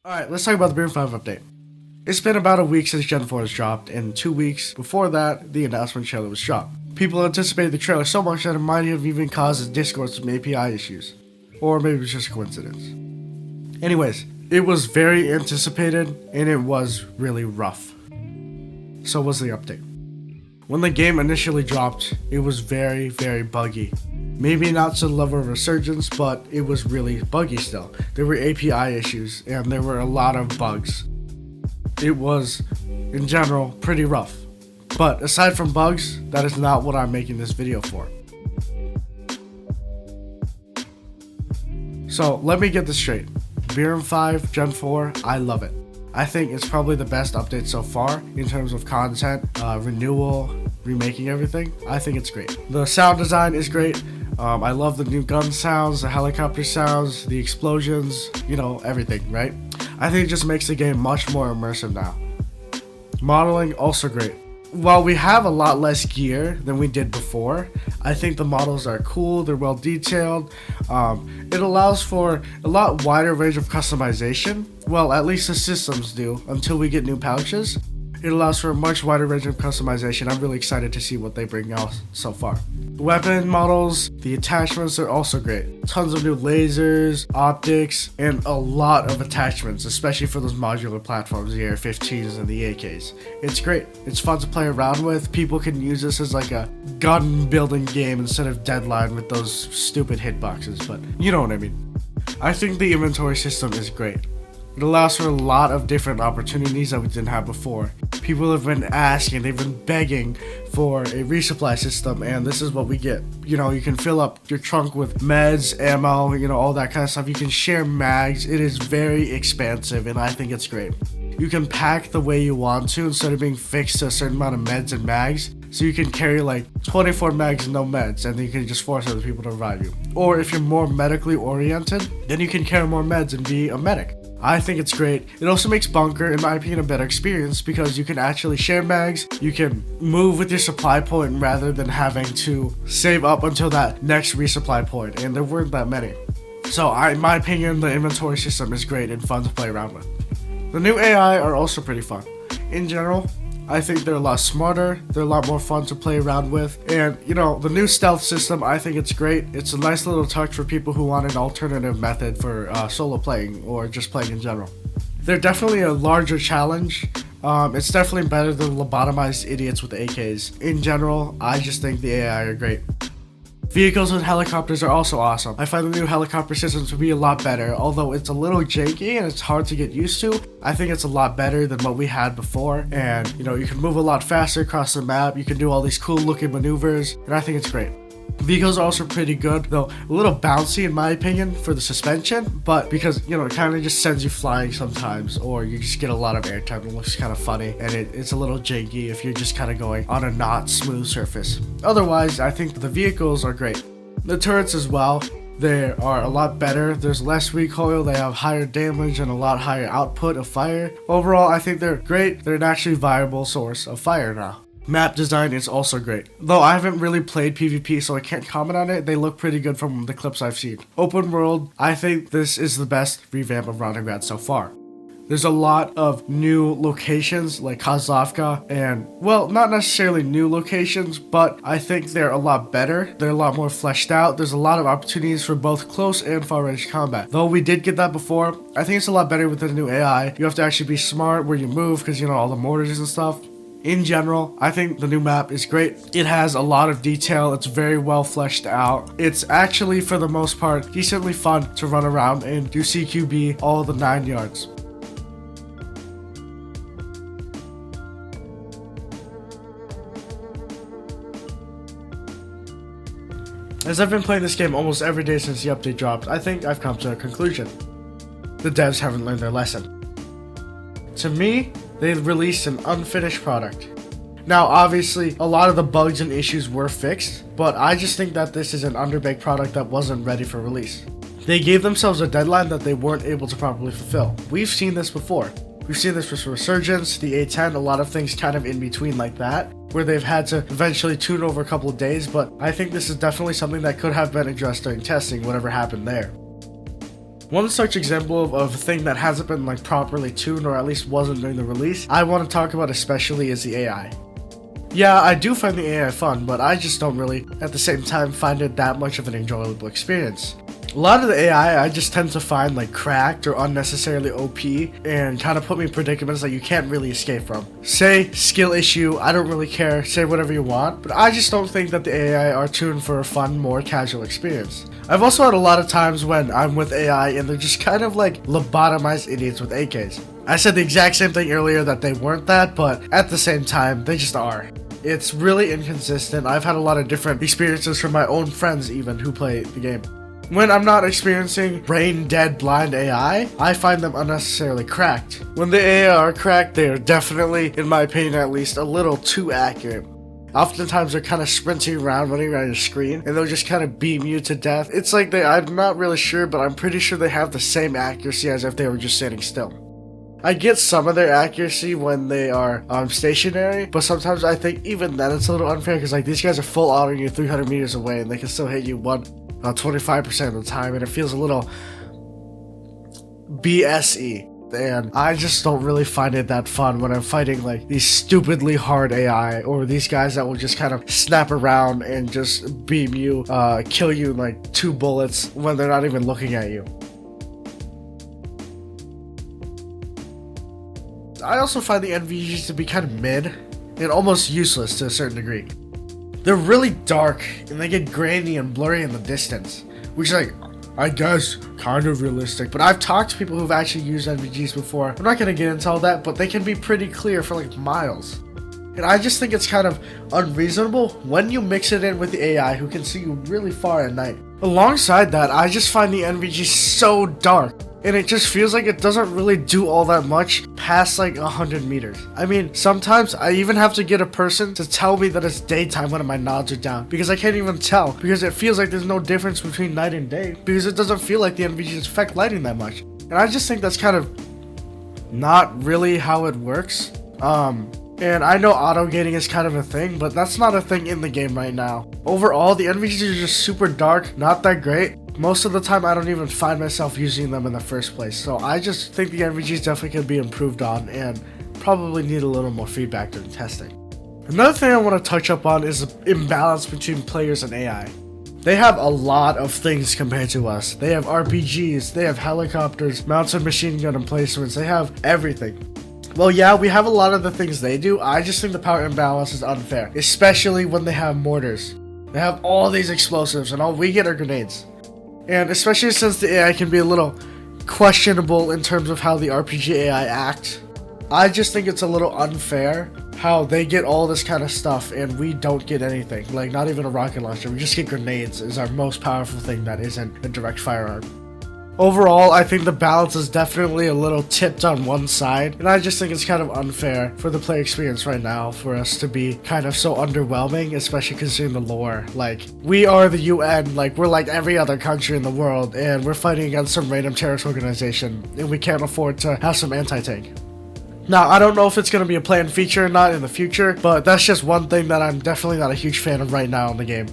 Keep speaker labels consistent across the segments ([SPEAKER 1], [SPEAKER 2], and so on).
[SPEAKER 1] Alright, let's talk about the BRM5 update. It's been about a week since Gen 4 has dropped, and 2 weeks before that, the announcement trailer was dropped. People anticipated the trailer so much that it might have even caused Discord some API issues. Or maybe it was just a coincidence. Anyways, it was very anticipated, and it was really rough. So was the update. When the game initially dropped, it was very, very buggy. Maybe not to the level of Resurgence, but it was really buggy still. There were API issues, and there were a lot of bugs. It was, in general, pretty rough. But aside from bugs, that is not what I'm making this video for. So let me get this straight. BRM5 Gen 4, I love it. I think it's probably the best update so far in terms of content, renewal, remaking everything. I think it's great. The sound design is great. I love the new gun sounds, the helicopter sounds, the explosions, everything, right? I think it just makes the game much more immersive now. Modeling, also great. While we have a lot less gear than we did before, I think the models are cool, they're well detailed. It allows for a lot wider range of customization. Well, at least the systems do, until we get new pouches. It allows for a much wider range of customization. I'm really excited to see what they bring out so far. Weapon models, the attachments are also great. Tons of new lasers, optics, and a lot of attachments, especially for those modular platforms, the AR-15s and the AKs. It's great. It's fun to play around with. People can use this as like a gun building game instead of Deadline with those stupid hitboxes, but you know what I mean. I think the inventory system is great. It allows for a lot of different opportunities that we didn't have before. People have been asking, they've been begging for a resupply system, and this is what we get. You can fill up your trunk with meds, ammo, all that kind of stuff. You can share mags. It is very expansive, and I think it's great. You can pack the way you want to instead of being fixed to a certain amount of meds and mags. So you can carry like 24 mags and no meds, and then you can just force other people to revive you. Or if you're more medically oriented, then you can carry more meds and be a medic. I think it's great. It also makes Bunker, in my opinion, a better experience because you can actually share mags, you can move with your supply point rather than having to save up until that next resupply point, and there weren't that many. So in my opinion, the inventory system is great and fun to play around with. The new AI are also pretty fun. In general, I think they're a lot smarter, they're a lot more fun to play around with, and the new stealth system, I think it's great. It's a nice little touch for people who want an alternative method for solo playing or just playing in general. They're definitely a larger challenge. It's definitely better than lobotomized idiots with AKs. In general, I just think the AI are great. Vehicles and helicopters are also awesome. I find the new helicopter systems to be a lot better, although it's a little janky and it's hard to get used to. I think it's a lot better than what we had before, and you can move a lot faster across the map, you can do all these cool looking maneuvers, and I think it's great. Vehicles are also pretty good, though a little bouncy in my opinion for the suspension, but because it kind of just sends you flying sometimes, or you just get a lot of airtime. It looks kind of funny, and it's a little janky if you're just kind of going on a not smooth surface. Otherwise, I think the vehicles are great. The turrets as well, they are a lot better. There's less recoil, they have higher damage and a lot higher output of fire. Overall, I think they're great. They're an actually viable source of fire now. Map design is also great. Though I haven't really played PvP, so I can't comment on it, they look pretty good from the clips I've seen. Open world, I think this is the best revamp of Ronograd so far. There's a lot of new locations like Kozlovka, and, well, not necessarily new locations, but I think they're a lot better. They're a lot more fleshed out. There's a lot of opportunities for both close and far range combat. Though we did get that before, I think it's a lot better with the new AI. You have to actually be smart where you move because, all the mortars and stuff. In general, I think the new map is great. It has a lot of detail. It's very well fleshed out. It's actually, for the most part, decently fun to run around and do CQB all the 9 yards. As I've been playing this game almost every day since the update dropped, I think I've come to a conclusion. The devs haven't learned their lesson. To me, they released an unfinished product. Now, obviously, a lot of the bugs and issues were fixed, but I just think that this is an underbaked product that wasn't ready for release. They gave themselves a deadline that they weren't able to properly fulfill. We've seen this before. We've seen this with Resurgence, the A10, a lot of things kind of in between like that, where they've had to eventually tune over a couple of days, but I think this is definitely something that could have been addressed during testing, whatever happened there. One such example of a thing that hasn't been like properly tuned, or at least wasn't during the release, I want to talk about especially is the AI. Yeah, I do find the AI fun, but I just don't really, at the same time, find it that much of an enjoyable experience. A lot of the AI I just tend to find like cracked or unnecessarily OP and kind of put me in predicaments that you can't really escape from. Say skill issue, I don't really care, say whatever you want, but I just don't think that the AI are tuned for a fun, more casual experience. I've also had a lot of times when I'm with AI and they're just kind of like lobotomized idiots with AKs. I said the exact same thing earlier that they weren't that, but at the same time, they just are. It's really inconsistent. I've had a lot of different experiences from my own friends even who play the game. When I'm not experiencing brain dead blind AI, I find them unnecessarily cracked. When the AI are cracked, they are definitely, in my opinion at least, a little too accurate. Oftentimes they're kind of sprinting around, running around your screen, and they'll just kind of beam you to death. It's like I'm not really sure, but I'm pretty sure they have the same accuracy as if they were just standing still. I get some of their accuracy when they are stationary, but sometimes I think even then it's a little unfair because like these guys are full autoing you 300 meters away and they can still hit you 25% of the time, and it feels a little BSE. And I just don't really find it that fun when I'm fighting like these stupidly hard AI or these guys that will just kind of snap around and just beam you, kill you in like 2 bullets when they're not even looking at you. I also find the NVGs to be kind of mid and almost useless to a certain degree. They're really dark and they get grainy and blurry in the distance, which is like, I guess, kind of realistic. But I've talked to people who've actually used NVGs before. I'm not going to get into all that, but they can be pretty clear for like miles. And I just think it's kind of unreasonable when you mix it in with the AI who can see you really far at night. Alongside that, I just find the NVG so dark. And it just feels like it doesn't really do all that much past like 100 meters. I mean, sometimes I even have to get a person to tell me that it's daytime when my nods are down, because I can't even tell, because it feels like there's no difference between night and day, because it doesn't feel like the NVGs affect lighting that much. And I just think that's kind of not really how it works. And I know auto gating is kind of a thing, but that's not a thing in the game right now. Overall, the NVGs are just super dark, not that great. Most of the time, I don't even find myself using them in the first place. So I just think the NVGs definitely can be improved on and probably need a little more feedback during testing. Another thing I want to touch up on is the imbalance between players and AI. They have a lot of things compared to us. They have RPGs, they have helicopters, mounted machine gun emplacements, they have everything. Well, yeah, we have a lot of the things they do. I just think the power imbalance is unfair, especially when they have mortars. They have all these explosives and all we get are grenades. And especially since the AI can be a little questionable in terms of how the RPG AI act, I just think it's a little unfair how they get all this kind of stuff and we don't get anything. Like, not even a rocket launcher. We just get grenades is our most powerful thing that isn't a direct firearm. Overall, I think the balance is definitely a little tipped on one side, and I just think it's kind of unfair for the player experience right now for us to be kind of so underwhelming, especially considering the lore. Like, we are the UN, like, we're like every other country in the world, and we're fighting against some random terrorist organization, and we can't afford to have some anti-tank. Now, I don't know if it's going to be a planned feature or not in the future, but that's just one thing that I'm definitely not a huge fan of right now in the game.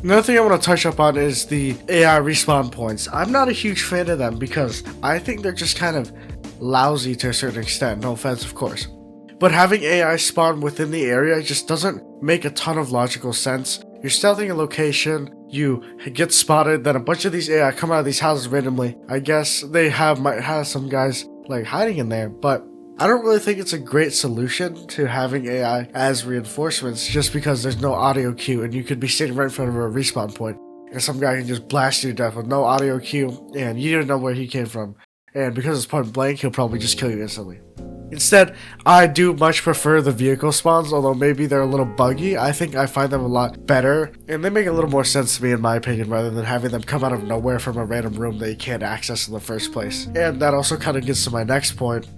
[SPEAKER 1] Another thing I want to touch up on is the AI respawn points. I'm not a huge fan of them because I think they're just kind of lousy to a certain extent, no offense of course. But having AI spawn within the area just doesn't make a ton of logical sense. You're stealthing a location, you get spotted, then a bunch of these AI come out of these houses randomly. I guess they might have some guys like hiding in there, but I don't really think it's a great solution to having AI as reinforcements just because there's no audio cue and you could be sitting right in front of a respawn point and some guy can just blast you to death with no audio cue and you don't know where he came from. And because it's point blank, he'll probably just kill you instantly. Instead, I do much prefer the vehicle spawns, although maybe they're a little buggy. I think I find them a lot better and they make a little more sense to me in my opinion rather than having them come out of nowhere from a random room that you can't access in the first place. And that also kind of gets to my next point.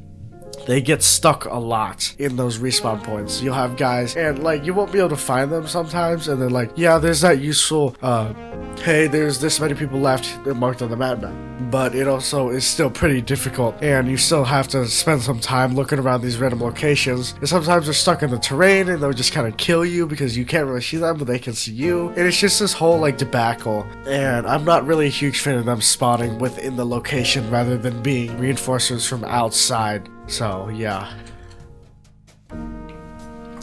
[SPEAKER 1] they get stuck a lot in those respawn points. You'll have guys, and like you won't be able to find them sometimes, and they're like, yeah, there's that useful, hey, there's this many people left marked on the map now. But it also is still pretty difficult, and you still have to spend some time looking around these random locations. And sometimes they're stuck in the terrain, and they'll just kind of kill you because you can't really see them, but they can see you. And it's just this whole like debacle. And I'm not really a huge fan of them spawning within the location rather than being reinforcements from outside. So yeah.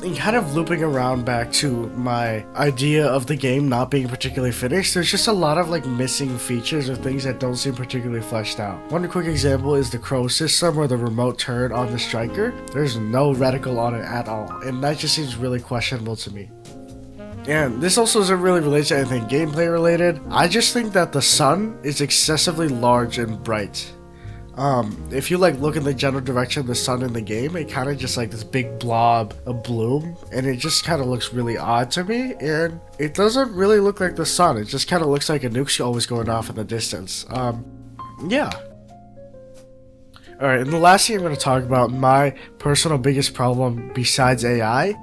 [SPEAKER 1] And kind of looping around back to my idea of the game not being particularly finished, there's just a lot of like missing features or things that don't seem particularly fleshed out. One quick example is the crow system or the remote turret on the striker. There's no reticle on it at all, and that just seems really questionable to me. And this also doesn't really relate to anything gameplay related. I just think that the sun is excessively large and bright. If you like look in the general direction of the sun in the game, it kind of just like this big blob of bloom, and it just kind of looks really odd to me, and it doesn't really look like the sun. It just kind of looks like a nuke's always going off in the distance. Yeah. Alright, and the last thing I'm going to talk about, my personal biggest problem besides AI,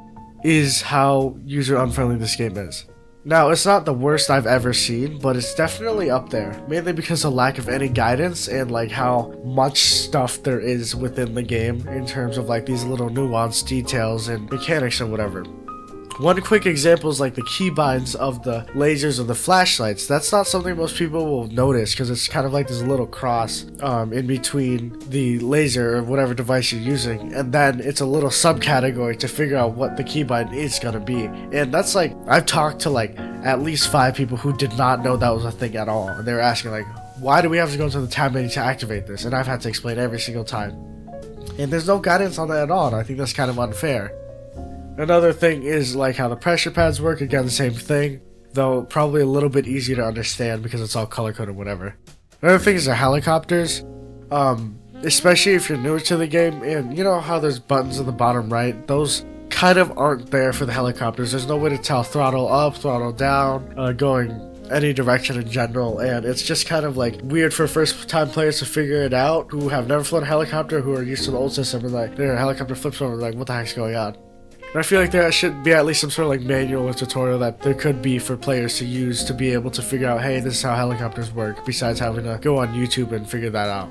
[SPEAKER 1] is how user unfriendly this game is. Now, it's not the worst I've ever seen, but it's definitely up there, mainly because of lack of any guidance and like how much stuff there is within the game in terms of like these little nuanced details and mechanics and whatever. One quick example is like the keybinds of the lasers or the flashlights. That's not something most people will notice because it's kind of like this little cross in between the laser or whatever device you're using, and then it's a little subcategory to figure out what the keybind is gonna be. And that's like, I've talked to like at least 5 people who did not know that was a thing at all, and they were asking like, why do we have to go to the tab menu to activate this? And I've had to explain every single time, and there's no guidance on that at all, and I think that's kind of unfair. Another thing is like how the pressure pads work. Again, the same thing, though probably a little bit easier to understand because it's all color-coded, whatever. Another thing is the helicopters, especially if you're newer to the game, and you know how there's buttons in the bottom right, those kind of aren't there for the helicopters. There's no way to tell throttle up, throttle down, going any direction in general, and it's just kind of like weird for first time players to figure it out who have never flown a helicopter, who are used to the old system, and like their helicopter flips over, like what the heck's going on? And I feel like there should be at least some sort of like manual or tutorial that there could be for players to use to be able to figure out, hey, this is how helicopters work, besides having to go on YouTube and figure that out.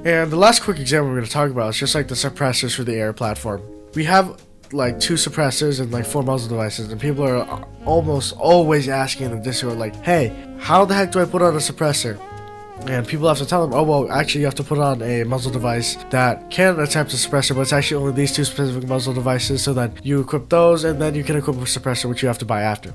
[SPEAKER 1] And the last quick example we're going to talk about is just like the suppressors for the air platform. We have like 2 suppressors and like 4 muzzle devices, and people are almost always asking in the Discord like, hey, how the heck do I put on a suppressor? And people have to tell them, oh, well, actually you have to put on a muzzle device that can attempt a suppressor, but it's actually only these 2 specific muzzle devices, so that you equip those, and then you can equip a suppressor, which you have to buy after.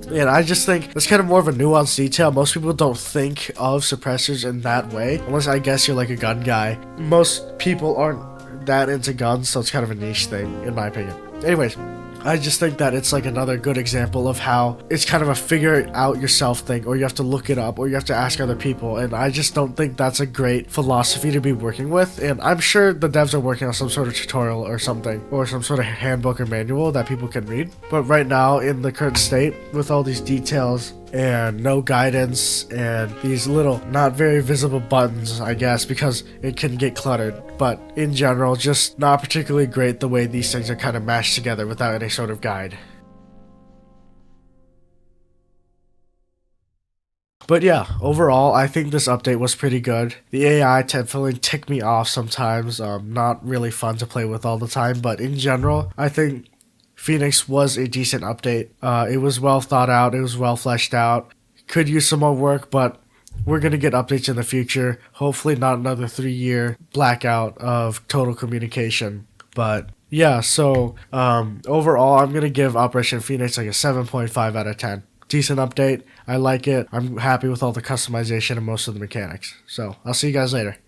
[SPEAKER 1] And I just think that's kind of more of a nuanced detail. Most people don't think of suppressors in that way, unless I guess you're like a gun guy. Most people aren't that into guns, so it's kind of a niche thing, in my opinion. Anyways, I just think that it's like another good example of how it's kind of a figure it out yourself thing, or you have to look it up, or you have to ask other people, and I just don't think that's a great philosophy to be working with. And I'm sure the devs are working on some sort of tutorial or something, or some sort of handbook or manual that people can read. But right now, in the current state, with all these details and no guidance and these little not very visible buttons, I guess, because it can get cluttered, but in general, just not particularly great the way these things are kind of mashed together without any sort of guide. But yeah, overall, I think this update was pretty good. The AI definitely ticked me off sometimes, not really fun to play with all the time, but in general, I think Phoenix was a decent update. It was well thought out, it was well fleshed out. Could use some more work, but we're going to get updates in the future. Hopefully not another 3-year blackout of total communication. But yeah, so overall, I'm going to give Operation Phoenix like a 7.5 out of 10. Decent update. I like it. I'm happy with all the customization and most of the mechanics. So I'll see you guys later.